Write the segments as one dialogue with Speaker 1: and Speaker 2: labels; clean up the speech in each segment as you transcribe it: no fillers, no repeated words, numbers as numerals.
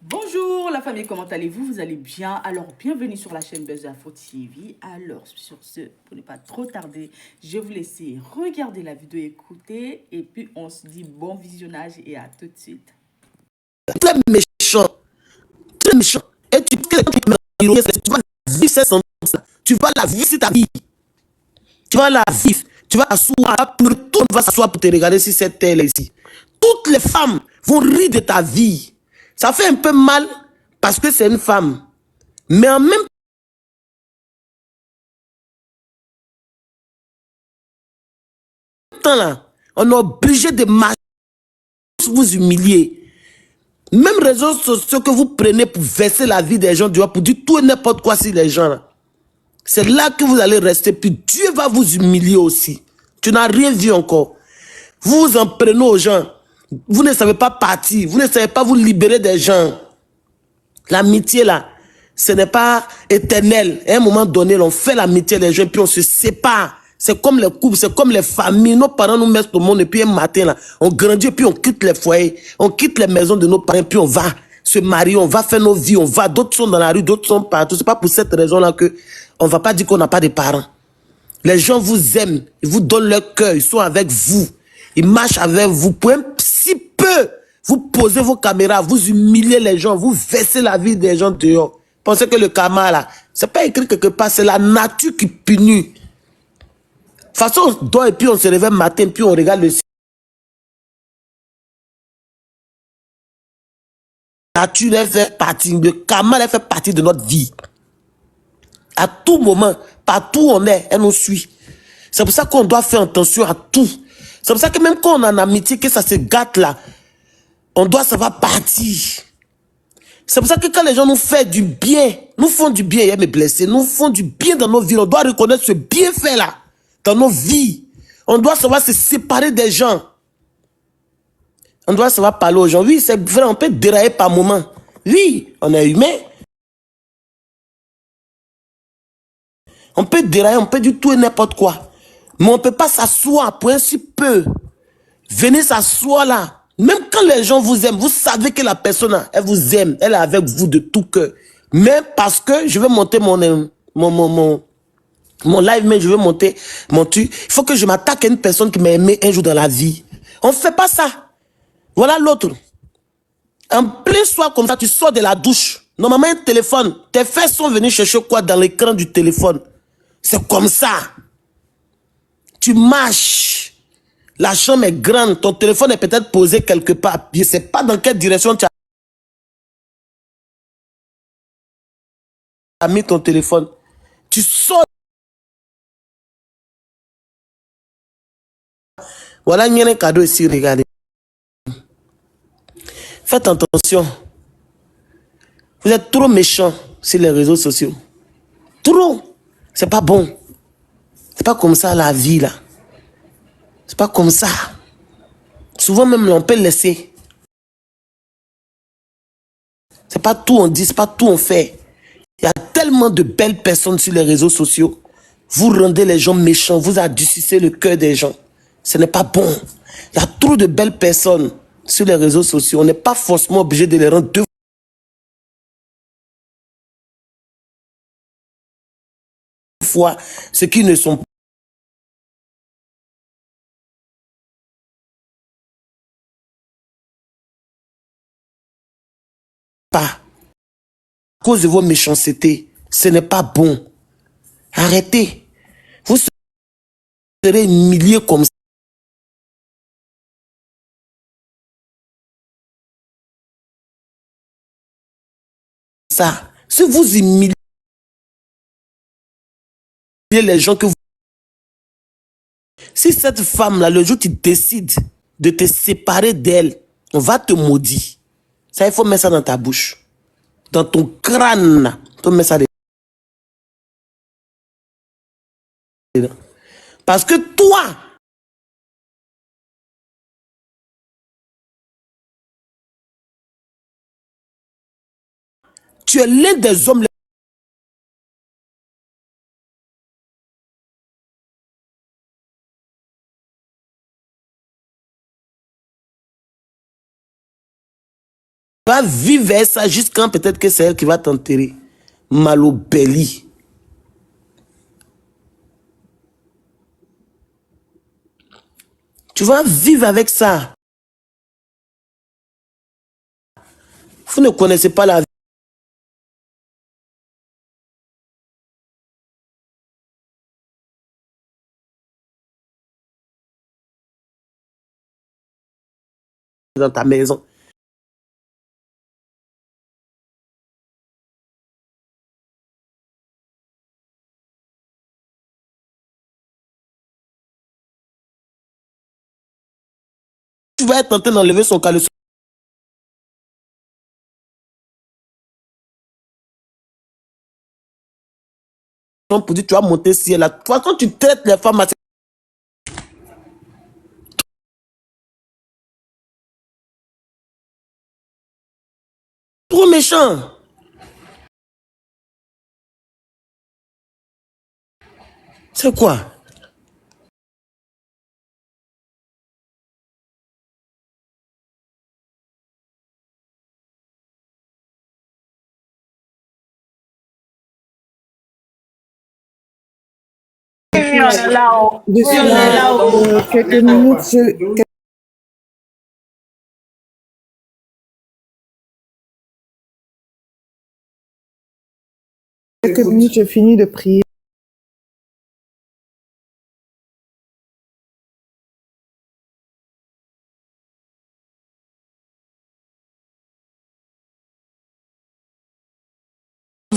Speaker 1: Bonjour la famille, comment allez-vous? Vous allez bien? Alors, bienvenue sur la chaîne Buzz Info TV. Alors, sur ce, pour ne pas trop tarder, je vais vous laisser regarder la vidéo, écouter, et puis on se dit bon visionnage et à tout de suite.
Speaker 2: Très méchant, très méchant. Et tu vas vivre cette sentence. Tu vas la vivre, c'est ta vie. Tu vas la vivre. Tu vas t'asseoir, tout le monde va s'asseoir pour te regarder si c'est elle ici. Toutes les femmes vont rire de ta vie. Ça fait un peu mal parce que c'est une femme. Mais en même temps, là, on est obligé de marcher, vous humilier. Même réseaux sociaux que vous prenez pour verser la vie des gens, pour dire tout et n'importe quoi sur les gens, là. C'est là que vous allez rester, puis Dieu va vous humilier aussi. Tu n'as rien vu encore. Vous vous en prenez aux gens. Vous ne savez pas partir. Vous ne savez pas vous libérer des gens. L'amitié, là, ce n'est pas éternel. À un moment donné, on fait l'amitié des gens, puis on se sépare. C'est comme les couples, c'est comme les familles. Nos parents nous mettent au monde, et puis un matin, là, on grandit, puis on quitte les foyers. On quitte les maisons de nos parents, puis on va se marier, on va faire nos vies, on va. D'autres sont dans la rue, d'autres sont partout. C'est pas pour cette raison-là que on va pas dire qu'on n'a pas de parents. Les gens vous aiment, ils vous donnent leur cœur, ils sont avec vous. Ils marchent avec vous. Pour un si peu, vous posez vos caméras, vous humiliez les gens, vous versez la vie des gens dehors. Pensez que le karma, là, c'est pas écrit quelque part, c'est la nature qui punit. De toute façon, on dort et puis on se réveille matin, puis on regarde le ciel. La nature, elle fait partie, le karma, elle fait partie de notre vie. À tout moment, partout où on est, elle nous suit. C'est pour ça qu'on doit faire attention à tout. C'est pour ça que même quand on est en amitié, que ça se gâte là, on doit savoir partir. C'est pour ça que quand les gens nous font du bien, nous font du bien, il y a mes blessés, nous font du bien dans nos vies, on doit reconnaître ce bienfait là, dans nos vies. On doit savoir se séparer des gens. On doit savoir parler aux gens. Oui, c'est vrai, on peut dérailler par moment. Oui, on est humain. On peut dérailler, on peut dire tout et n'importe quoi. Mais on ne peut pas s'asseoir pour un si peu. Venez s'asseoir là. Même quand les gens vous aiment, vous savez que la personne, elle vous aime, elle est avec vous de tout cœur. Mais parce que je vais monter mon live, mais je vais monter mon truc. Il faut que je m'attaque à une personne qui m'a aimé un jour dans la vie. On ne fait pas ça. Voilà l'autre. En plein soir comme ça, tu sors de la douche. Normalement, un téléphone, tes fesses sont venues chercher quoi dans l'écran du téléphone? C'est comme ça. Tu marches. La chambre est grande. Ton téléphone est peut-être posé quelque part. Je ne sais pas dans quelle direction tu as mis ton téléphone. Tu sors. Voilà, il y a un cadeau ici, regardez. Faites attention. Vous êtes trop méchants sur les réseaux sociaux. Trop. C'est pas bon. C'est pas comme ça la vie, là. C'est pas comme ça. Souvent même, on peut laisser. C'est pas tout on dit, c'est pas tout on fait. Il y a tellement de belles personnes sur les réseaux sociaux. Vous rendez les gens méchants, vous adoucissez le cœur des gens. Ce n'est pas bon. Il y a trop de belles personnes sur les réseaux sociaux. On n'est pas forcément obligé de les rendre deux fois ce qui ne sont pas. À cause de vos méchancetés, ce n'est pas bon. Arrêtez. Vous serez humiliés comme ça. Si vous humiliez les gens que vous... Si cette femme-là, le jour tu décides de te séparer d'elle, on va te maudire. Ça, il faut mettre ça dans ta bouche. Dans ton crâne. Il faut mettre ça dedans. Parce que toi, tu es l'un des hommes vas vivre avec ça jusqu'à peut-être que c'est elle qui va t'enterrer. Malobéli. Tu vas vivre avec ça. Vous ne connaissez pas la vie dans ta maison. Tu vas être tenté d'enlever son caleçon pour dire tu vas monter si elle a. De toute façon, tu traites les femmes assez trop méchant. C'est quoi?
Speaker 3: De cela, quelques minutes, je finis de prier.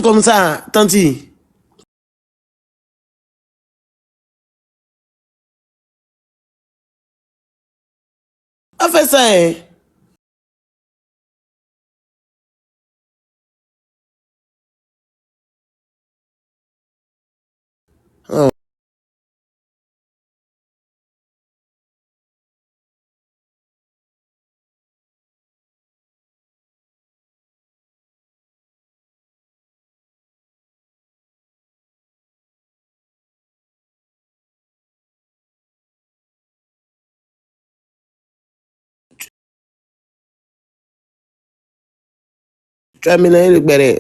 Speaker 2: Comme ça, Tanti. A fait ça, hein? Oh. Tu as ménagé le béret.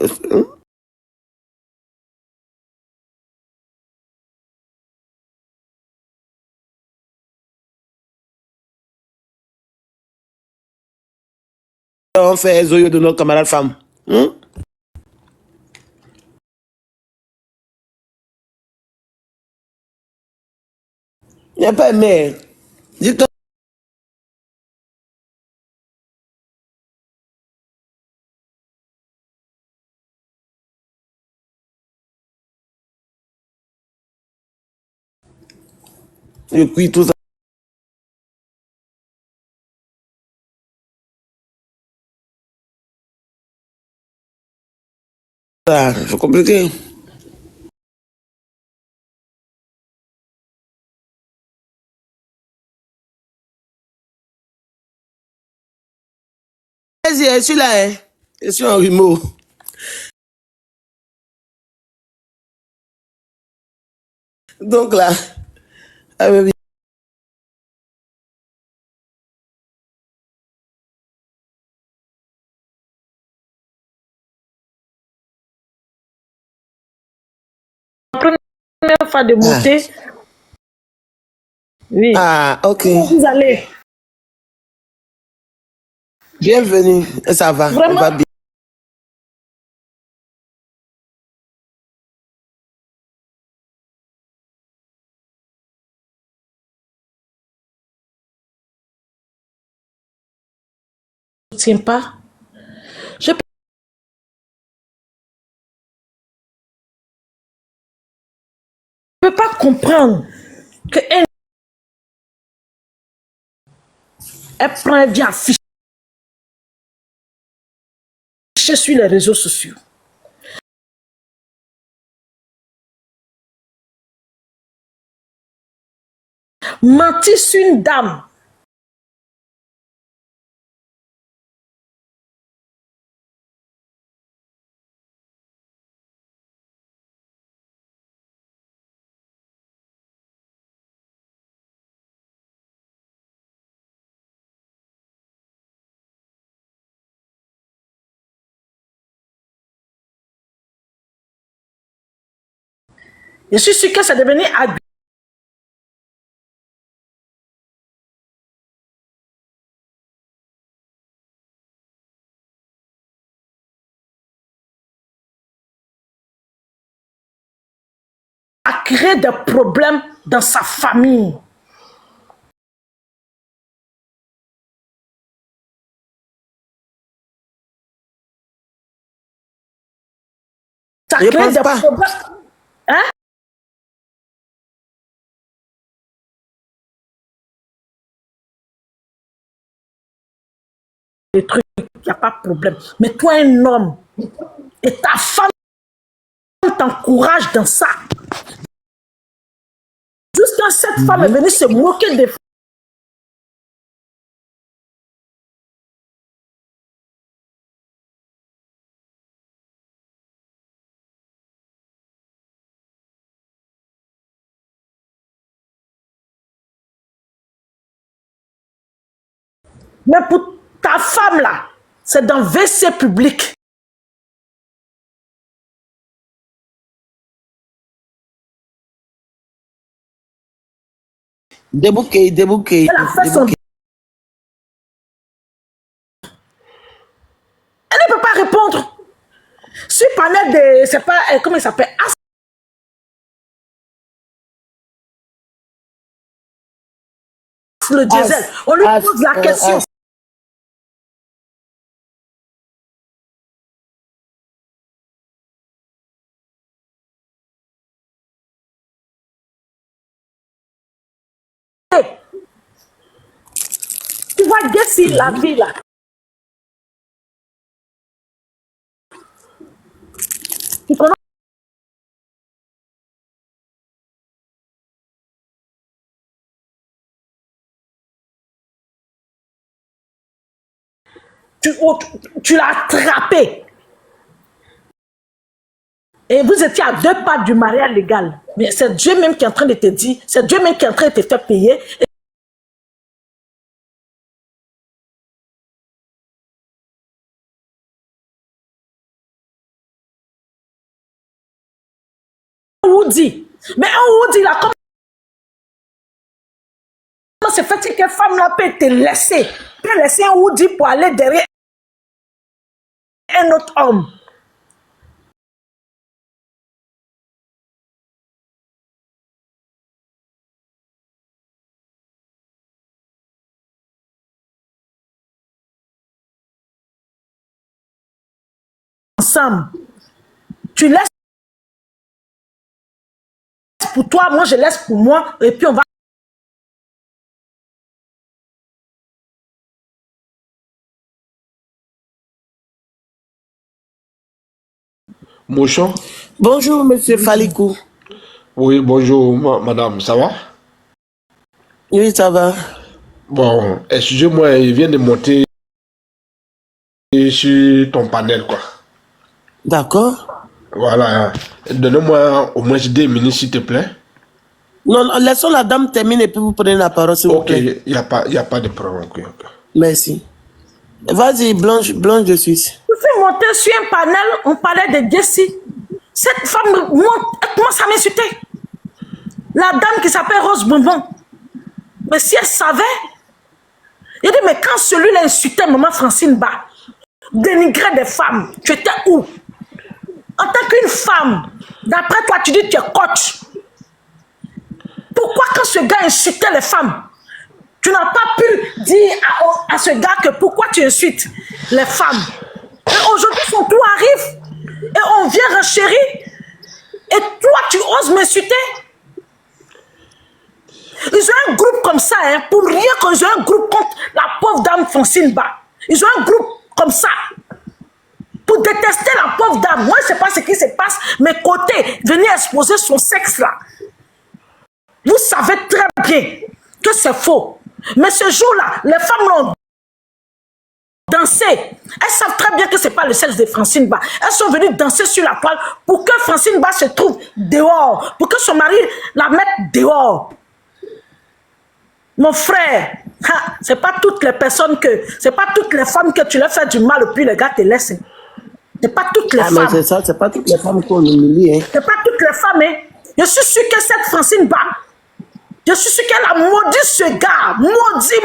Speaker 2: On fait Zoyo de nos camarades femmes. Il n'y a pas aimé. Dis-toi. Je cuis tout ça. C'est compliqué. Vas-y, je suis là, hein. Je suis en rimo. Donc là, avec
Speaker 4: Première fois de monter. Oui.
Speaker 2: Ah, ok.
Speaker 4: Vous allez.
Speaker 2: Bienvenue. Ça va. On
Speaker 4: Vraiment?
Speaker 2: va bien.
Speaker 4: Je ne tiens pas. Je ne peux pas comprendre qu'elle prend et vient afficher sur les réseaux sociaux. Mentir sur une dame. Je suis sûr que c'est devenu à créer des problèmes dans sa famille. Ça
Speaker 2: Je
Speaker 4: crée
Speaker 2: pense
Speaker 4: des
Speaker 2: pas.
Speaker 4: problèmes. Hein? Des trucs, il n'y a pas de problème. Mais toi, un homme, et ta femme t'encourage dans ça. Jusqu'à cette femme est venue se moquer des femmes. Mais pour ta femme là, c'est dans WC public.
Speaker 2: Débouqué, débouqué.
Speaker 4: Elle a fait son... Elle ne peut pas répondre. Sur panel de... C'est pas... Comment il s'appelle? Le diesel. On lui pose la question. Tu vois, Gessi, la vie là. Tu connais? Tu l'as attrapé. Et vous étiez à 2 pas du mariage légal. Mais c'est Dieu même qui est en train de te dire, c'est Dieu même qui est en train de te faire payer. Et Woody. Mais un Woody là, comment c'est fait que femme là peut te laisser? Peut laisser un Woody pour aller derrière un autre homme. Ensemble. Tu laisses pour toi, moi je laisse pour moi, et puis on va.
Speaker 5: Mouchon?
Speaker 2: Bonjour, monsieur Falikou.
Speaker 5: Oui, bonjour, madame, ça va?
Speaker 2: Oui, ça va.
Speaker 5: Bon, excusez-moi, il vient de monter sur ton panel, quoi.
Speaker 2: D'accord.
Speaker 5: Voilà. Donnez-moi au moins 2 minutes, s'il te plaît.
Speaker 2: Non, non, laissons la dame terminer et puis vous prenez la parole, s'il vous
Speaker 5: Ok,
Speaker 2: plaît.
Speaker 5: il n'y a pas de problème. Ok.
Speaker 2: Merci. Vas-y, Blanche de Suisse.
Speaker 4: Je suis montée sur un panel, on parlait de Gessi. Cette femme monte, elle commence à m'insulter. La dame qui s'appelle Rose Bonbon. Mais si elle savait, il dit, mais quand celui-là insultait maman Francine Ba, dénigrait des femmes, tu étais où? En tant qu'une femme, d'après toi, tu dis que tu es coach. Pourquoi quand ce gars insultait les femmes, tu n'as pas pu dire à ce gars que pourquoi tu insultes les femmes? Et aujourd'hui, son tour arrive et on vient renchérir. Et toi, tu oses m'insulter? Ils ont un groupe comme ça, hein, pour rien qu'ils ont un groupe contre la pauvre dame Francine Ba. Ils ont un groupe comme ça. Pour détester la pauvre dame. Moi, je ne sais pas ce qui se passe, mais côté, venir exposer son sexe là. Vous savez très bien que c'est faux. Mais ce jour-là, les femmes l'ont dansé. Elles savent très bien que ce n'est pas le sexe de Francine Ba. Elles sont venues danser sur la toile pour que Francine Ba se trouve dehors. Pour que son mari la mette dehors. Mon frère, c'est pas toutes les personnes c'est pas toutes les femmes que tu leur fais du mal et puis les gars te laissent. C'est pas toutes les femmes.
Speaker 2: Mais c'est ça, c'est pas toutes les femmes qu'on humilie. Hein.
Speaker 4: C'est pas toutes les femmes, hein. Je suis sûr que cette Francine Ba, je suis sûr qu'elle a maudit ce gars. Maudit.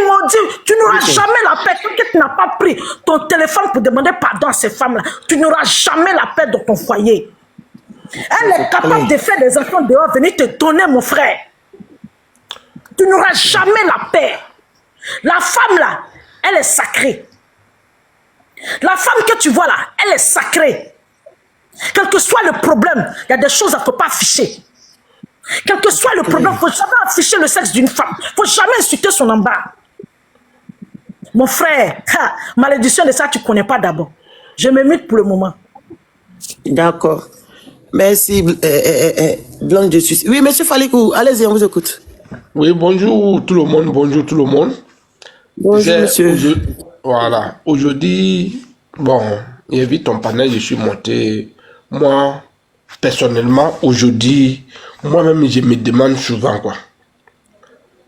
Speaker 4: Tu n'auras jamais la paix. Tant que tu n'as pas pris ton téléphone pour demander pardon à ces femmes-là, tu n'auras jamais la paix dans ton foyer. Elle est capable de faire des enfants dehors, venir te donner, mon frère. Tu n'auras jamais la paix. La femme là, elle est sacrée. La femme que tu vois là, elle est sacrée. Quel que soit le problème, il y a des choses qu'il ne faut pas afficher. Quel que soit le problème, il ne faut jamais afficher le sexe d'une femme. Il ne faut jamais insulter son en bas. Mon frère, malédiction de ça, tu ne connais pas d'abord. Je me mute pour le moment.
Speaker 2: D'accord. Merci, Blanc de Suisse. Oui, monsieur Falikou, allez-y, on vous écoute.
Speaker 5: Oui, bonjour tout le monde, bonjour tout le monde.
Speaker 2: Bonjour, monsieur.
Speaker 5: Voilà, aujourd'hui, bon, j'invite ton panel, je suis monté. Moi, personnellement, aujourd'hui, moi-même, je me demande souvent, quoi.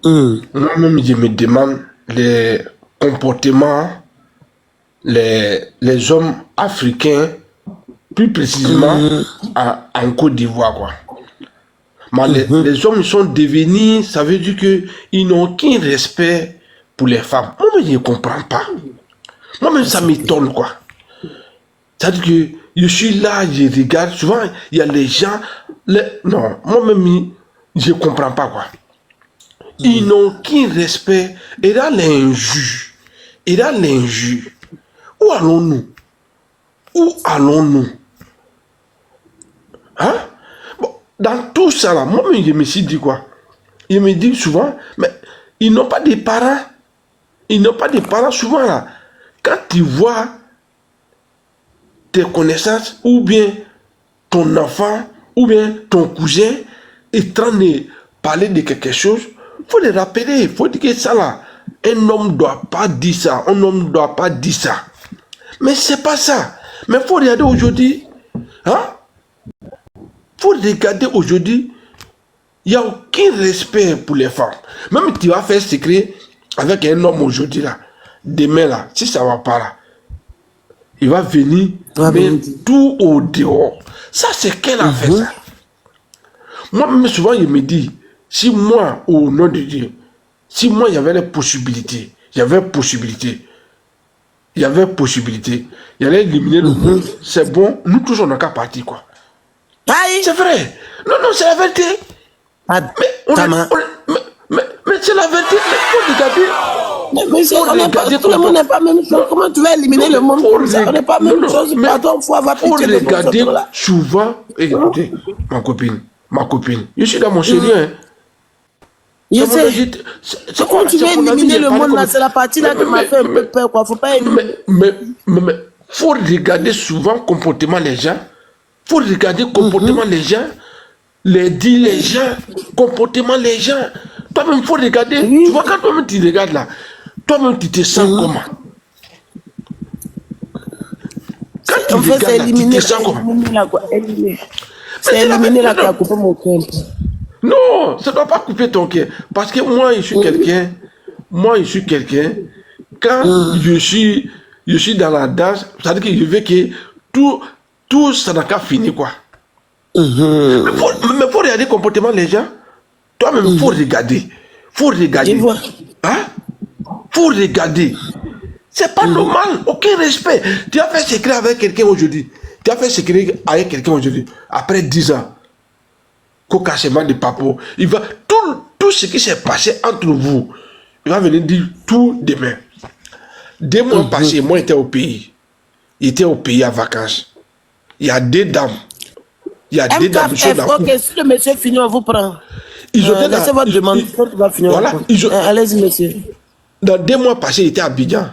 Speaker 5: Moi-même, je me demande les comportements, les hommes africains, plus précisément en Côte d'Ivoire, quoi. Mais les hommes sont devenus, ça veut dire qu'ils n'ont aucun respect pour les femmes. Moi-même, je ne comprends pas. Moi-même, ça m'étonne, quoi. C'est-à-dire que je suis là, je regarde, souvent, il y a les gens... Non, moi-même, je ne comprends pas, quoi. Ils n'ont aucun respect. Et là, l'injure. Où allons-nous? Hein? Bon, dans tout ça, là, moi-même, je me suis dit quoi? Je me dis souvent, mais ils n'ont pas de parents. Souvent, là. Quand tu vois tes connaissances, ou bien ton enfant, ou bien ton cousin, est en train de parler de quelque chose, il faut les rappeler, il faut dire que ça là, un homme ne doit pas dire ça, Mais c'est pas ça. Mais il faut regarder aujourd'hui, il n'y a aucun respect pour les femmes. Même tu vas faire secret avec un homme aujourd'hui là, demain là, si ça ne va pas là, il va venir mettre tout au dehors. Ça, c'est qu'elle a fait ça. Moi-même, souvent, il me dit, si moi, au nom de Dieu, si moi, il y avait la possibilité, il allait éliminer le monde. C'est bon, nous tous, on n'a qu'à partir, quoi. C'est vrai. Non, c'est la vérité. Mais c'est la vérité. Mais faut regarder.
Speaker 2: Tout le monde n'est pas même chose. Comment tu vas éliminer le monde comme ça? On n'est pas même chose. Pardon, faut avoir pitié de
Speaker 5: regarder souvent. Écoutez, ma copine, je suis dans mon chéri, hein.
Speaker 2: Je sais. Comment tu vas éliminer le monde là? C'est la partie là qui m'a fait un peu peur, quoi. Faut pas éliminer.
Speaker 5: Mais faut regarder souvent le comportement des gens. Les dire les gens, comportement les gens. Toi-même, il faut regarder. Tu vois, quand toi-même tu regardes là, toi-même tu te sens comment? Quand tu regardes là, tu te sens comment?
Speaker 2: C'est éliminer la quoi, couper mon cœur.
Speaker 5: Non, ça ne doit pas couper ton cœur. Parce que moi, je suis quelqu'un. Quand je suis dans la danse, ça veut dire que je veux que tout ça n'a qu'à finir, quoi. Mais faut regarder le comportement des gens. Toi-même, faut regarder. Faut regarder. C'est pas normal. Aucun respect. Tu as fait secret avec quelqu'un aujourd'hui. Après 10 ans. Cocassement de papo. Il va tout ce qui s'est passé entre vous. Il va venir dire tout demain. 2 mois passés, moi j'étais au pays. J'étais au pays à vacances. Il y a 2 dames. Qui sont dans
Speaker 2: ok, si le monsieur finit, on vous prend.
Speaker 5: Laissez
Speaker 2: votre demande. Voilà. Allez-y, monsieur.
Speaker 5: Dans 2 mois passés, j'étais à Abidjan.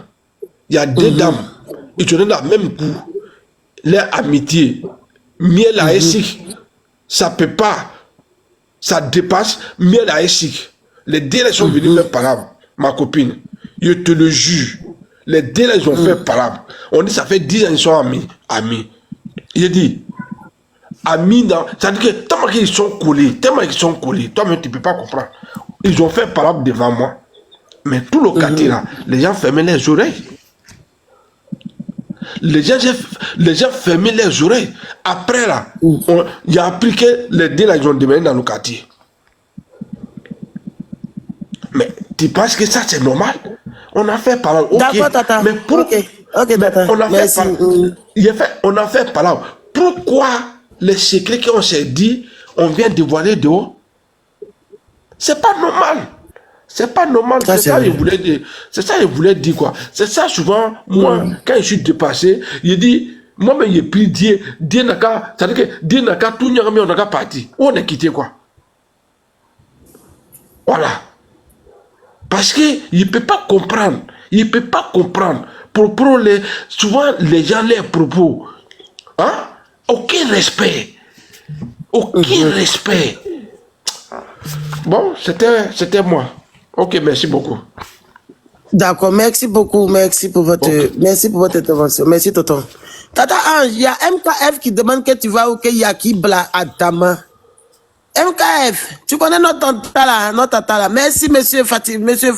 Speaker 5: Il y a 2 dames. Ils ont la même coup. Leur amitié. Miel à Essig. Ça peut pas. Ça dépasse miel à Essig. Les 2 là sont venus faire palabre. Ma copine. Je te le jure. Les 2 là, ils ont fait palabre. On dit ça fait 10 ans qu'ils sont amis. Il dit. Amis dans. Ça veut dire que tellement qu'ils sont collés. Toi-même, tu ne peux pas comprendre. Ils ont fait palabre devant moi. Mais tout le quartier là, les gens fermaient les oreilles. les gens fermaient les oreilles. Après là, il y a appris que les deux là, ils ont déménagé dans le quartier. Mais tu penses que ça c'est normal? On a fait par là. Okay.
Speaker 2: D'accord, tata.
Speaker 5: Mais pour...
Speaker 2: Ok, tata.
Speaker 5: On a
Speaker 2: Merci.
Speaker 5: on a fait par là. Pourquoi les secrets qu'on s'est dit, on vient dévoiler dehors? C'est pas normal. C'est pas normal. C'est ça que je voulais dire. C'est ça que je voulais dire quoi. C'est ça souvent, moi, quand je suis dépassé, je dis, moi-même, j'ai pris Dieu. Dieu n'a qu'à, c'est-à-dire que Dieu n'a qu'à tout, on n'a qu'à partir. On est quitté quoi. Voilà. Parce qu'il ne peut pas comprendre. Il ne peut pas comprendre. Souvent, les gens, leurs propos. Hein? Aucun respect. Aucun respect. Bon, c'était moi. Ok, merci beaucoup.
Speaker 2: D'accord, merci beaucoup. Merci pour votre intervention. Merci, tonton. Tata Ange, il y a MKF qui demande que tu vas au Yaki Bla Adama. MKF, tu connais notre tata là. Merci, monsieur Fatih, monsieur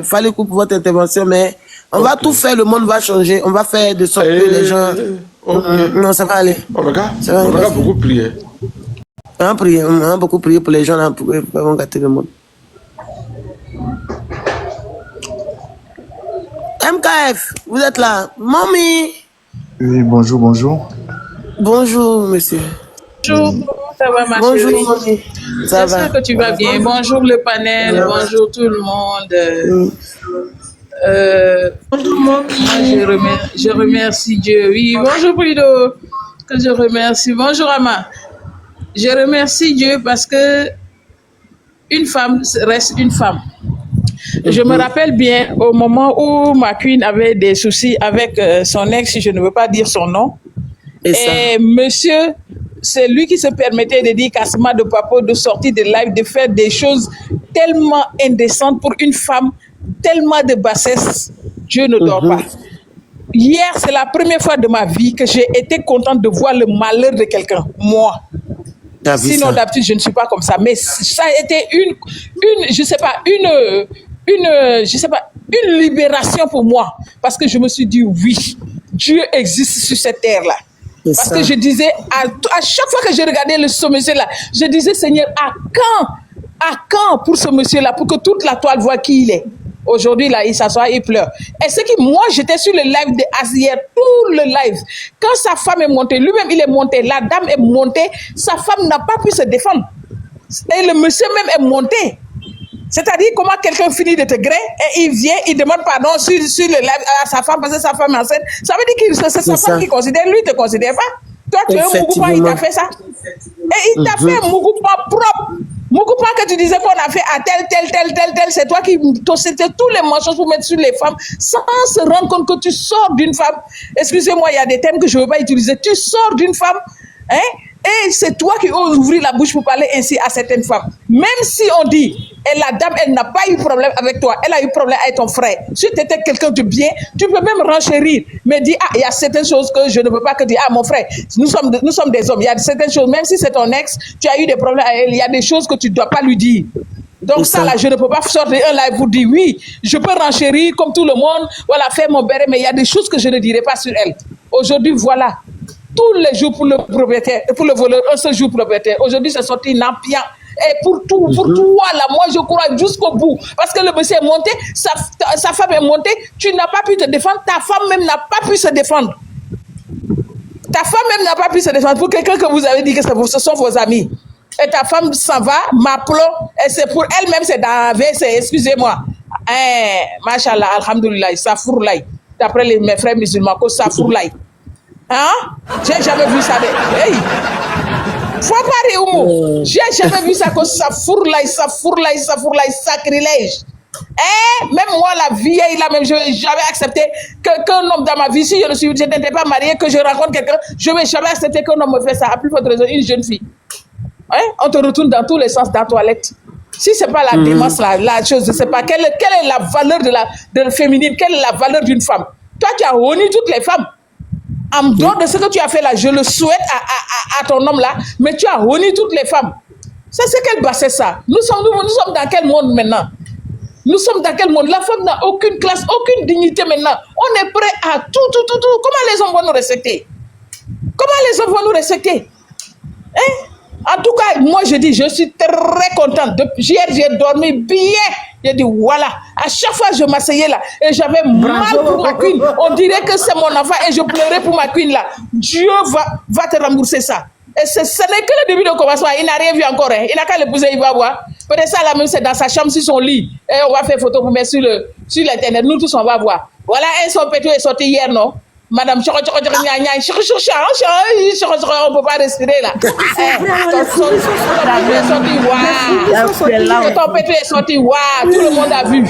Speaker 2: Falikou pour votre intervention, mais on va tout faire, le monde va changer. On va faire de sorte que les gens. Non, ça va aller.
Speaker 5: On a beaucoup prié.
Speaker 2: On a beaucoup prié pour les gens là, pour gâter le monde. MKF, vous êtes là. Mamie.
Speaker 6: Oui, bonjour, bonjour.
Speaker 2: Bonjour, monsieur.
Speaker 7: Bonjour, ça va ma
Speaker 2: Bonjour,
Speaker 7: chérie?
Speaker 2: mamie. Ça va.
Speaker 7: J'espère que tu vas bien. Bonjour le panel, bonjour tout le monde. Bonjour mamie. Je remercie Dieu. Oui, bonjour Bruno, que je remercie. Bonjour Ama. Je remercie Dieu parce que une femme reste une femme. Je me rappelle bien au moment où ma queen avait des soucis avec son ex, je ne veux pas dire son nom. Et monsieur, c'est lui qui se permettait de dire qu'Asma de Papo de sortir de live, de faire des choses tellement indécentes pour une femme, tellement de bassesse. Dieu ne dort pas. Hier, c'est la première fois de ma vie que j'ai été contente de voir le malheur de quelqu'un, moi. Sinon, d'habitude, je ne suis pas comme ça. Mais ça a été une libération pour moi. Parce que je me suis dit, oui, Dieu existe sur cette terre-là. Parce que je disais, à chaque fois que je regardais ce monsieur-là, je disais, Seigneur, à quand pour ce monsieur-là, pour que toute la toile voit qui il est. Aujourd'hui, là, il s'assoit, il pleure. Et ce qui, moi, j'étais sur le live de Azier, tout le live. Quand sa femme est montée, lui-même, il est monté, la dame est montée, sa femme n'a pas pu se défendre. Et le monsieur même est monté. C'est-à-dire comment quelqu'un finit de te gré et il vient, il demande pardon sur le live à sa femme parce que sa femme est enceinte. Ça veut dire que c'est sa femme qui considère, lui, il ne te considère pas. Toi, tu es un Mougoupa, il t'a fait ça. Et il t'a fait un Mougoupa propre. Mougoupa que tu disais qu'on a fait à tel, c'est toi qui c'était tous les mensonges pour mettre sur les femmes sans se rendre compte que tu sors d'une femme. Excusez-moi, il y a des thèmes que je ne veux pas utiliser. Tu sors d'une femme, hein, et c'est toi qui oses ouvrir la bouche pour parler ainsi à certaines femmes. Même si on dit, et la dame, elle n'a pas eu problème avec toi, elle a eu problème avec ton frère. Si tu étais quelqu'un de bien, tu peux même renchérir, mais dire, il y a certaines choses que je ne veux pas que dire, mon frère, nous sommes des hommes, il y a certaines choses, même si c'est ton ex, tu as eu des problèmes avec elle, il y a des choses que tu ne dois pas lui dire. Donc ça, là, je ne peux pas sortir un live pour dire, oui, je peux renchérir comme tout le monde, voilà, faire mon béret, mais il y a des choses que je ne dirai pas sur elle. Aujourd'hui, voilà. Tous les jours pour le propriétaire, pour le voleur, un seul jour pour le propriétaire. Aujourd'hui, c'est sorti Nampian. Et pour toi, là, moi, je crois jusqu'au bout. Parce que le monsieur est monté, sa femme est montée, tu n'as pas pu te défendre, ta femme même n'a pas pu se défendre. Ta femme même n'a pas pu se défendre. Pour quelqu'un que vous avez dit que ce sont vos amis. Et ta femme s'en va, m'appelons, et c'est pour elle-même, c'est dans c'est excusez-moi. Machallah, alhamdoulilah, ça fourlaï. D'après mes frères musulmans, que ça fourlaï. Hein? J'ai jamais vu ça. Hey! Faut pas Oumo. J'ai jamais vu ça que ça fourlaille, sacrilège. Même moi, la vieille, là, même, j'avais accepté qu'un homme dans ma vie, si je n'étais pas mariée, que je rencontre quelqu'un, je n'avais jamais accepté qu'un homme me fasse ça. À plus forte raison, une jeune fille. Hein? On te retourne dans tous les sens dans la toilette. Si ce n'est pas la démence, la chose, je ne sais pas, quelle est la valeur de la féminine, quelle est la valeur d'une femme? Toi, tu as honni toutes les femmes. En dehors de ce que tu as fait là, je le souhaite à ton homme là, mais tu as honni toutes les femmes. Ça, c'est quelle bassesse ça? Nous sommes dans quel monde maintenant? Nous sommes dans quel monde? La femme n'a aucune classe, aucune dignité maintenant. On On est prêt à tout. Comment les hommes vont nous respecter? Comment les hommes vont nous respecter? Hein? En tout cas, moi je dis, je suis très contente. Hier, j'ai dormi bien. J'ai dit, voilà. À chaque fois, je m'asseyais là et j'avais mal pour ma queen. On dirait que c'est mon enfant et je pleurais pour ma queen là. Dieu va te rembourser ça. Et ce n'est que le début de commencement. Il n'a rien vu encore. Hein. Il n'a qu'à l'épouser, il va voir. Peut-être ça, là même, c'est dans sa chambre, sur son lit. Et on va faire photo pour mettre sur l'internet. Nous tous, on va voir. Voilà, son pétou est sorti hier, non? Madame, on ne peut pas respirer là. Ton pétou est sorti, waouh, tout le monde a vu.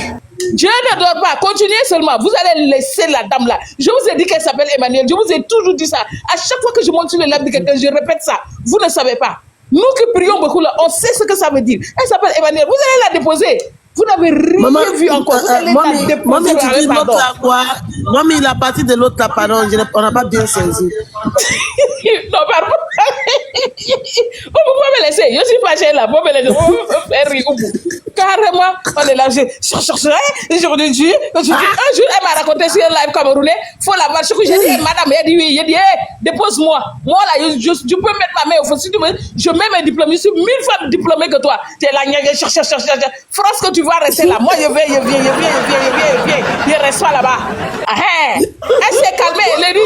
Speaker 7: Dieu ne dort pas, continuez seulement. Vous allez laisser la dame là. Je vous ai dit qu'elle s'appelle Emmanuel. Je vous ai toujours dit ça. À chaque fois que je monte sur le live de quelqu'un, je répète ça. Vous ne savez pas. Nous qui prions beaucoup là, on sait ce que ça veut dire. Elle s'appelle Emmanuel. Vous allez la déposer. Vous n'avez rien vu encore. Vous allez la déposer.
Speaker 2: Tu dis l'autre à quoi? Maman, il a parti de l'autre là, pardon. On n'a pas bien saisi.
Speaker 7: Non, pardon. Vous pouvez me laisser. Je suis fâchée là. Vous me laisser. Vous me faire rire. Carrément, on est là. Je dis, un jour, elle m'a raconté sur un live camerounais. Faut la marche. J'ai dit, madame, elle dit oui. J'ai dit, dépose-moi. Moi là, je peux mettre ma main au fond. Si tu veux, je mets mes diplômes. Je suis 1000 fois diplômé que toi. Tu es là, France que tu vas rester là. Moi, je viens. Je reste pas là-bas. Elle s'est calmée. Elle dit,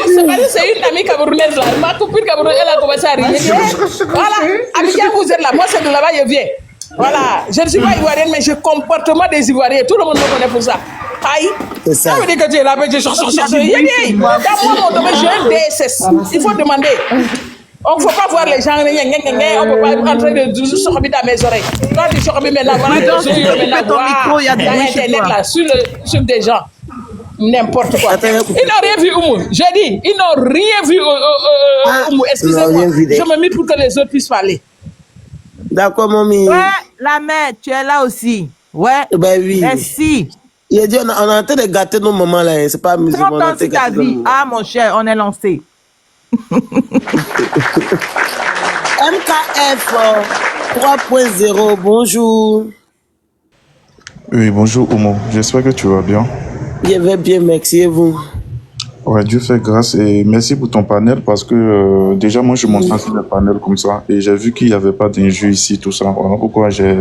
Speaker 7: c'est une amie camerounaise là. Ma copine camerounaise, elle a commencé à rire. Voilà, Abidjan, vous êtes là. Moi, c'est de là-bas, je viens. Voilà, je ne suis pas ivoirienne, mais j'ai le comportement des Ivoiriens. Tout le monde me connaît pour ça. Aïe.
Speaker 2: C'est ça.
Speaker 7: Ça veut dire que tu es là, mais je cherche. Dans moi, mon domaine, j'ai un DSS. Il faut demander. On ne faut pas voir les gens. On ne peut pas entrer de sortir dans mes oreilles. Quand tu sors maintenant, voilà, il y a Internet là, sur des gens. N'importe quoi. Ils n'ont rien vu, Oumou. J'ai dit, ils n'ont rien vu, Oumou. Excusez-moi. Je me mets pour que les autres puissent parler.
Speaker 2: D'accord, mamie.
Speaker 8: Ouais, la mère, tu es là aussi. Ouais.
Speaker 2: Ben oui.
Speaker 8: Merci.
Speaker 2: Il a dit, on est en train de gâter nos mamans là. C'est pas amusant.
Speaker 8: 30 ans, c'est ta vie. Ah, mon cher, on est lancé.
Speaker 2: MKF 3.0, bonjour.
Speaker 6: Oui, bonjour Omo. J'espère que tu vas bien.
Speaker 2: Je vais bien, merci et vous.
Speaker 6: Ouais, Dieu fait grâce et merci pour ton panel parce que déjà moi je monte pas sur le panel comme ça et j'ai vu qu'il n'y avait pas d'injure ici, tout ça. Voilà pourquoi j'ai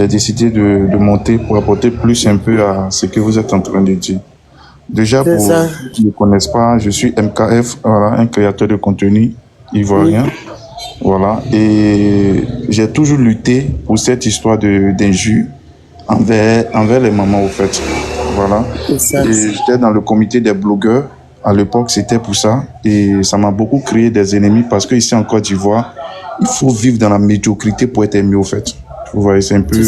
Speaker 6: décidé de monter pour apporter plus un peu à ce que vous êtes en train de dire. Déjà pour ceux qui ne connaissent pas, je suis MKF, voilà, un créateur de contenu ivoirien. Voilà, et j'ai toujours lutté pour cette histoire d'injure envers les mamans au fait. Voilà. Et j'étais dans le comité des blogueurs. À l'époque, c'était pour ça. Et ça m'a beaucoup créé des ennemis parce que ici en Côte d'Ivoire, il faut vivre dans la médiocrité pour être aimé au fait. Vous voyez, c'est un peu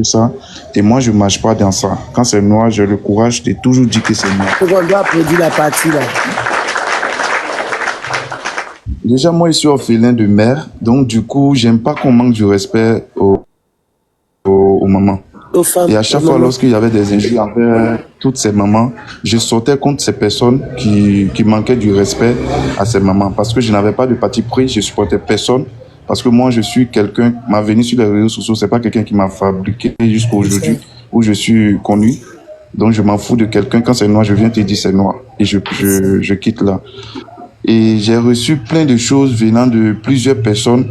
Speaker 6: ça. Et moi, je ne marche pas dans ça. Quand c'est noir, j'ai le courage de toujours dire que c'est noir.
Speaker 2: On doit applaudir la partie là.
Speaker 6: Déjà, moi, je suis orphelin de mère. Donc, du coup, j'aime pas qu'on manque du respect aux mamans. Et à chaque fois, lorsqu'il y avait des injures envers toutes ces mamans, je sortais contre ces personnes qui manquaient du respect à ces mamans. Parce que je n'avais pas de parti pris, je supportais personne. Parce que moi, je suis quelqu'un, ma venue sur les réseaux sociaux, c'est pas quelqu'un qui m'a fabriqué jusqu'à aujourd'hui, où je suis connu. Donc, je m'en fous de quelqu'un. Quand c'est noir, je viens te dire c'est noir. Et je quitte là. Et j'ai reçu plein de choses venant de plusieurs personnes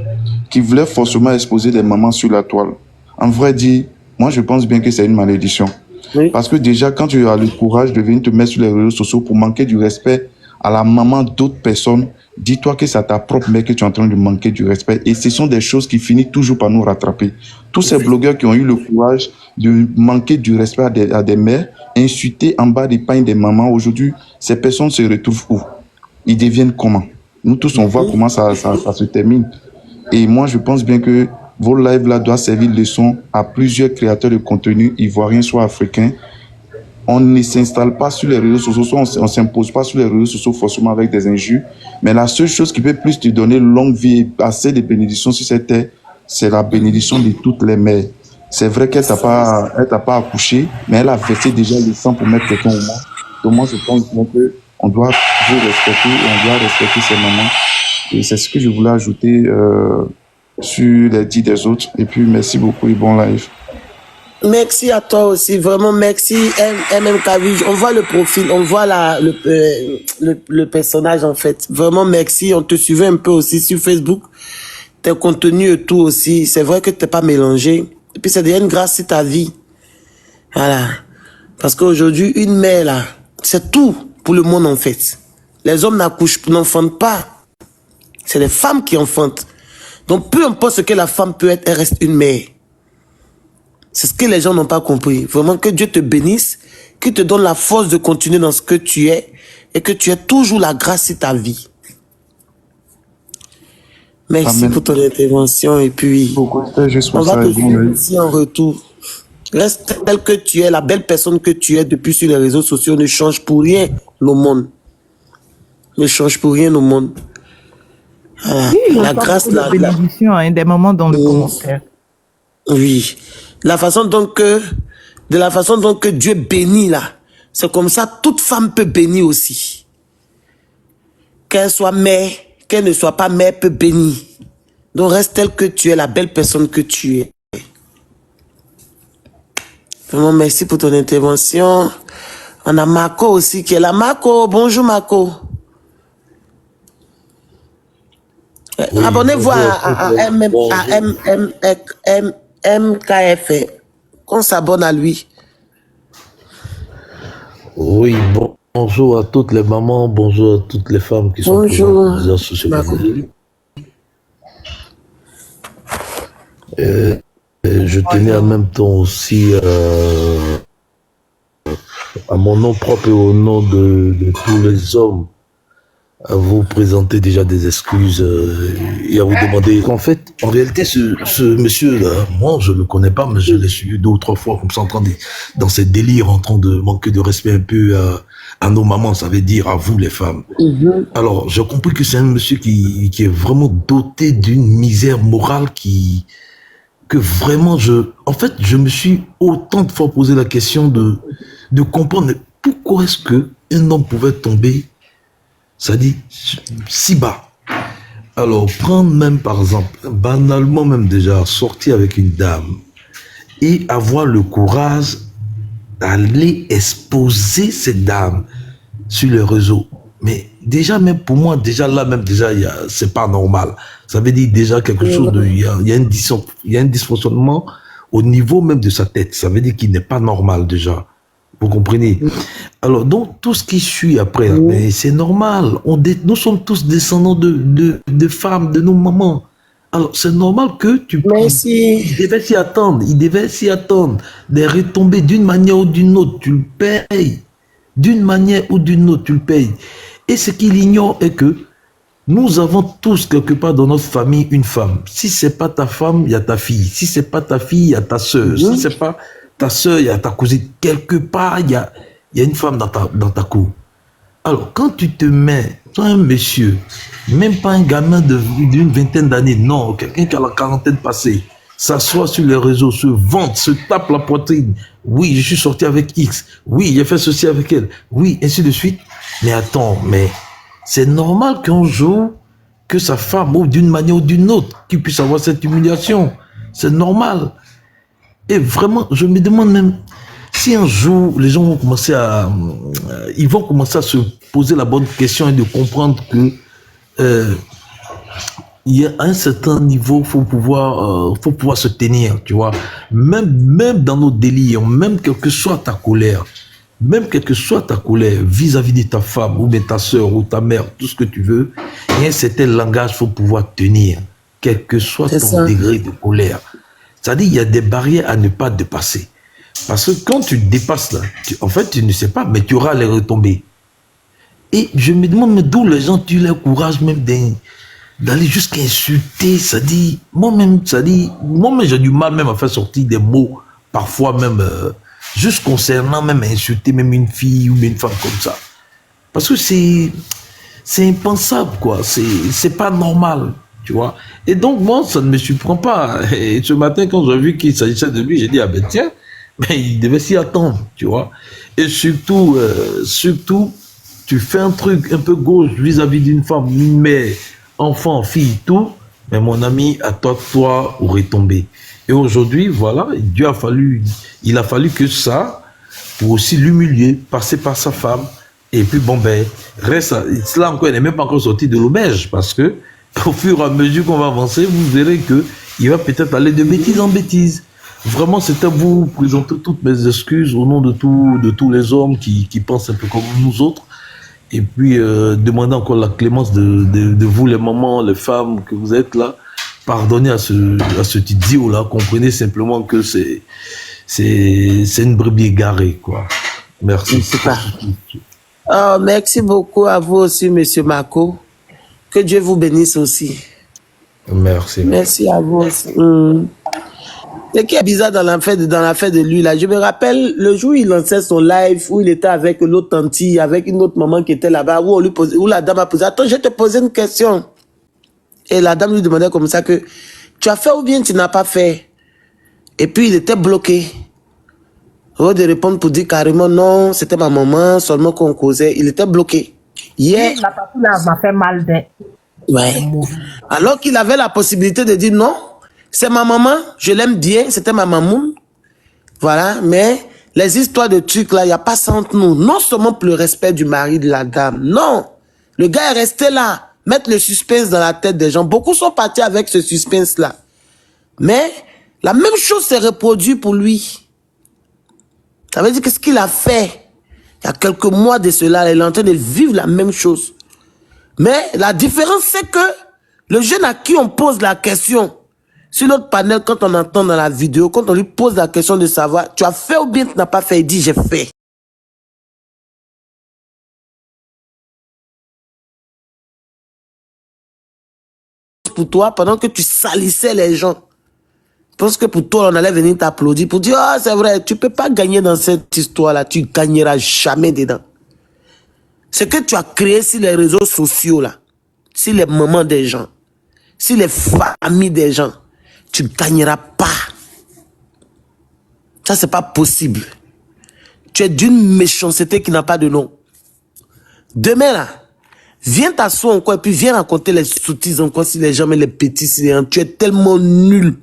Speaker 6: qui voulaient forcément exposer des mamans sur la toile. En vrai dit, moi, je pense bien que c'est une malédiction. Oui. Parce que déjà, quand tu as le courage de venir te mettre sur les réseaux sociaux pour manquer du respect à la maman d'autres personnes, dis-toi que c'est à ta propre mère que tu es en train de manquer du respect. Et ce sont des choses qui finissent toujours par nous rattraper. Tous ces blogueurs qui ont eu le courage de manquer du respect à des mères, insulter en bas des pagnes des mamans, aujourd'hui, ces personnes se retrouvent où? Ils deviennent comment? Nous tous, on voit comment ça se termine. Et moi, je pense bien que vos lives là doivent servir de leçon à plusieurs créateurs de contenu ivoiriens, soit africains. On ne s'installe pas sur les réseaux sociaux, on ne s'impose pas sur les réseaux sociaux forcément avec des injures. Mais la seule chose qui peut plus te donner longue vie et assez de bénédictions sur cette terre, c'est la bénédiction de toutes les mères. C'est vrai qu'elle t'a pas accouché, mais elle a versé déjà le sang pour mettre quelqu'un au monde. Donc moi, je pense qu'on doit vous respecter et on doit respecter ces mamans. Et c'est ce que je voulais ajouter sur les dits des autres. Et puis, merci beaucoup et bon live.
Speaker 2: Merci à toi aussi, vraiment merci MMK. On voit le profil, on voit le personnage en fait. Vraiment merci, on te suivait un peu aussi sur Facebook. Tes contenus et tout aussi, c'est vrai que tu n'es pas mélangé. Et puis ça devient une grâce sur ta vie. Voilà. Parce qu'aujourd'hui, une mère là, c'est tout pour le monde en fait. Les hommes n'enfantent pas. C'est les femmes qui enfantent. Donc peu importe ce que la femme peut être, elle reste une mère. C'est ce que les gens n'ont pas compris. Vraiment que Dieu te bénisse, qu'il te donne la force de continuer dans ce que tu es et que tu aies toujours la grâce sur ta vie. Merci
Speaker 6: Amen.
Speaker 2: pour ton intervention et puis on va te suivre ici en retour. Reste tel que tu es, la belle personne que tu es depuis sur les réseaux sociaux. Ne change pour rien le monde. Ne change pour rien au monde. Voilà.
Speaker 8: Oui,
Speaker 2: La grâce,
Speaker 8: la bénédiction, hein, des moments dans le commentaire.
Speaker 2: Oui. De la façon donc que Dieu bénit là, c'est comme ça toute femme peut bénir aussi. Qu'elle soit mère, qu'elle ne soit pas mère, peut bénir. Donc reste tel que tu es, la belle personne que tu es. Vraiment merci pour ton intervention. On a Marco aussi qui est là. Marco, bonjour Marco. Oui, abonnez-vous à MKF. Qu'on s'abonne à lui.
Speaker 9: Oui, bonjour à toutes les mamans, bonjour à toutes les femmes qui sont présentes dans les réseaux sociaux. Je tenais en même temps aussi à mon nom propre et au nom de tous les hommes à vous présenter déjà des excuses et à vous demander qu'en fait, en réalité, ce monsieur-là, moi, je le connais pas, mais je l'ai su 2 ou 3 fois comme ça, dans ces délires, en train de manquer de respect un peu à nos mamans, ça veut dire à vous, les femmes. Alors, j'ai compris que c'est un monsieur qui est vraiment doté d'une misère morale que vraiment, en fait, je me suis autant de fois posé la question de comprendre pourquoi est-ce qu'un homme pouvait tomber, ça dit, si bas. Alors, prendre même, par exemple, banalement même déjà, sortir avec une dame et avoir le courage d'aller exposer cette dame sur les réseaux. Mais déjà, même pour moi, déjà là, même déjà, c'est pas normal. Ça veut dire déjà quelque chose de, il y a un dysfonctionnement au niveau même de sa tête. Ça veut dire qu'il n'est pas normal déjà. Vous comprenez? Alors, donc, tout ce qui suit après, mais c'est normal. Nous sommes tous descendants de femmes, de nos mamans. Alors, c'est normal que tu...
Speaker 2: Merci.
Speaker 9: Il devait s'y attendre. Il devait s'y attendre. Des retombées d'une manière ou d'une autre, tu le payes. D'une manière ou d'une autre, tu le payes. Et ce qu'il ignore est que nous avons tous, quelque part dans notre famille, une femme. Si c'est pas ta femme, il y a ta fille. Si c'est pas ta fille, il y a ta sœur. Si c'est pas ta sœur, il y a ta cousine. Quelque part, il y a une femme dans ta cour. Alors, quand tu te mets, toi, un monsieur, même pas un gamin d'une vingtaine d'années, non, quelqu'un qui a la quarantaine passée, s'assoit sur les réseaux, se vante, se tape la poitrine. Oui, je suis sorti avec X. Oui, j'ai fait ceci avec elle. Oui, ainsi de suite. Mais attends, mais c'est normal qu'un jour, que sa femme, ou d'une manière ou d'une autre, qu'il puisse avoir cette humiliation. C'est normal. Et vraiment, je me demande même si un jour, les gens vont commencer ils vont commencer à se poser la bonne question et de comprendre que il y a un certain niveau, faut pouvoir se tenir, tu vois. Même dans nos délires, même quelle que soit ta colère, vis-à-vis de ta femme, ou de ta soeur, ou ta mère, tout ce que tu veux, il y a un certain langage, faut pouvoir tenir, quel que soit ton degré de colère. C'est-à-dire, il y a des barrières à ne pas dépasser. Parce que quand tu dépasses là, en fait, tu ne sais pas, mais tu auras les retombées. Et je me demande, mais d'où les gens ont le courage même d'aller jusqu'à insulter, moi-même, j'ai du mal même à faire sortir des mots, parfois même, juste concernant même insulter même une fille ou une femme comme ça. Parce que c'est impensable, quoi. C'est pas normal, tu vois. Et donc, moi, ça ne me surprend pas. Et ce matin, quand j'ai vu qu'il s'agissait de lui, j'ai dit, ah ben tiens, mais il devait s'y attendre, tu vois. Et surtout, tu fais un truc un peu gauche vis-à-vis d'une femme, une mère, enfant, fille, tout, mais mon ami, à toi aurait tombé. Et aujourd'hui, voilà, il a fallu que ça, pour aussi l'humilier, passer par sa femme. Et puis, bon, ben, reste, là encore, il n'est même pas encore sorti de l'auberge, parce que, au fur et à mesure qu'on va avancer, vous verrez que il va peut-être aller de bêtise en bêtise. Vraiment, c'est à vous présenter toutes mes excuses au nom de tous les hommes qui pensent un peu comme nous autres. Et puis, demander encore la clémence de vous, les mamans, les femmes, que vous êtes là. Pardonnez à ce idiot-là. Comprenez simplement que c'est une brebis égarée, quoi. Merci.
Speaker 2: Oh, merci beaucoup à vous aussi, Monsieur Marco. Que Dieu vous bénisse aussi.
Speaker 9: Merci.
Speaker 2: Merci à vous aussi. Ce qui est bizarre dans l'affaire de lui, là, je me rappelle le jour où il lançait son live, où il était avec l'autre tantille, avec une autre maman qui était là-bas, où la dame a posé, attends, je vais te poser une question. Et la dame lui demandait comme ça que, tu as fait ou bien tu n'as pas fait? Et puis il était bloqué. Au lieu de répondre pour dire carrément non, c'était ma maman, seulement qu'on causait, il était bloqué. Hier,
Speaker 4: La partie là m'a fait mal d'un.
Speaker 2: ouais. Alors qu'il avait la possibilité de dire non, c'est ma maman, je l'aime bien, c'était ma maman. Voilà, mais les histoires de trucs là, il n'y a pas ça entre nous. Non seulement pour le respect du mari de la dame, non. Le gars est resté là, mettre le suspense dans la tête des gens. Beaucoup sont partis avec ce suspense là. Mais la même chose s'est reproduite pour lui. Ça veut dire que ce qu'il a fait, il y a quelques mois de cela, il est en train de vivre la même chose. Mais la différence, c'est que le jeune à qui on pose la question, sur notre panel, quand on entend dans la vidéo, quand on lui pose la question de savoir, tu as fait ou bien tu n'as pas fait, il dit, j'ai fait. Pour toi, pendant que tu salissais les gens, je pense que pour toi, on allait venir t'applaudir pour dire, ah, c'est vrai, tu ne peux pas gagner dans cette histoire-là, tu ne gagneras jamais dedans. Ce que tu as créé sur les réseaux sociaux, là, sur les moments des gens, sur les familles des gens, tu ne gagneras pas. Ça, c'est pas possible. Tu es d'une méchanceté qui n'a pas de nom. Demain, là, viens t'asseoir encore et puis viens raconter les sottises encore si les gens, mais les petits, tu es tellement nul.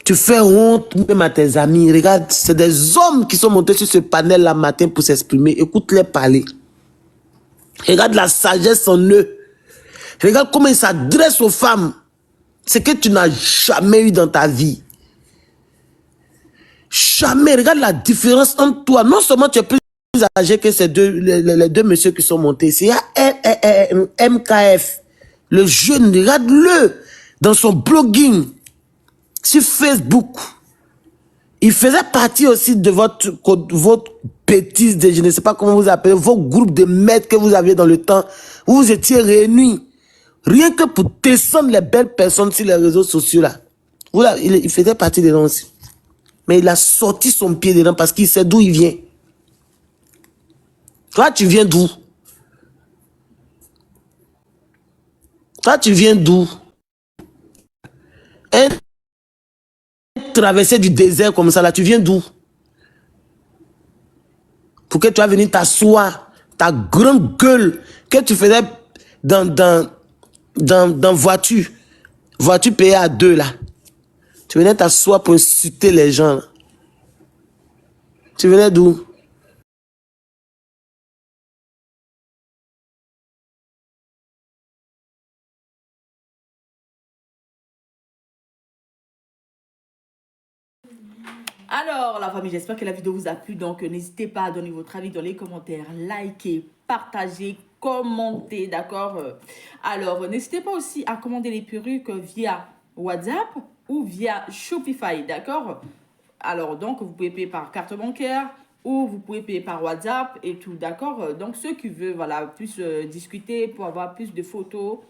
Speaker 2: Tu fais honte même à tes amis. Regarde, c'est des hommes qui sont montés sur ce panel là matin pour s'exprimer. Écoute-les parler. Regarde la sagesse en eux. Regarde comment ils s'adressent aux femmes. Ce que tu n'as jamais eu dans ta vie. Jamais. Regarde la différence entre toi. Non seulement tu es plus âgé que les deux messieurs qui sont montés ici. Il y a MKF. Le jeune, regarde-le dans son blogging sur Facebook. Il faisait partie aussi de votre bêtise de je ne sais pas comment vous appelez, vos groupes de maîtres que vous aviez dans le temps où vous étiez réunis. Rien que pour descendre les belles personnes sur les réseaux sociaux là. Voilà, il faisait partie dedans aussi. Mais il a sorti son pied dedans parce qu'il sait d'où il vient. Toi, tu viens d'où? Toi, tu viens d'où? Un traversé du désert comme ça là, tu viens d'où? Pour que tu vas venir t'asseoir, ta grande gueule que tu faisais dans voiture payée à 2 là. Tu venais t'asseoir pour insulter les gens là. Tu venais d'où?
Speaker 1: Alors, la famille, j'espère que la vidéo vous a plu. Donc, n'hésitez pas à donner votre avis dans les commentaires, liker, partager, commenter, d'accord? Alors, n'hésitez pas aussi à commander les perruques via WhatsApp ou via Shopify, d'accord? Alors, donc, vous pouvez payer par carte bancaire ou vous pouvez payer par WhatsApp et tout, d'accord? Donc, ceux qui veulent, voilà, plus discuter pour avoir plus de photos,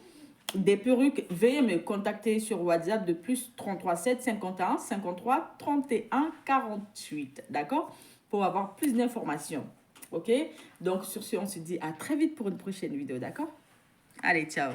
Speaker 1: des perruques, veuillez me contacter sur WhatsApp de plus 33 7 51 53 31 48, d'accord? Pour avoir plus d'informations, ok? Donc, sur ce, on se dit à très vite pour une prochaine vidéo, d'accord? Allez, ciao!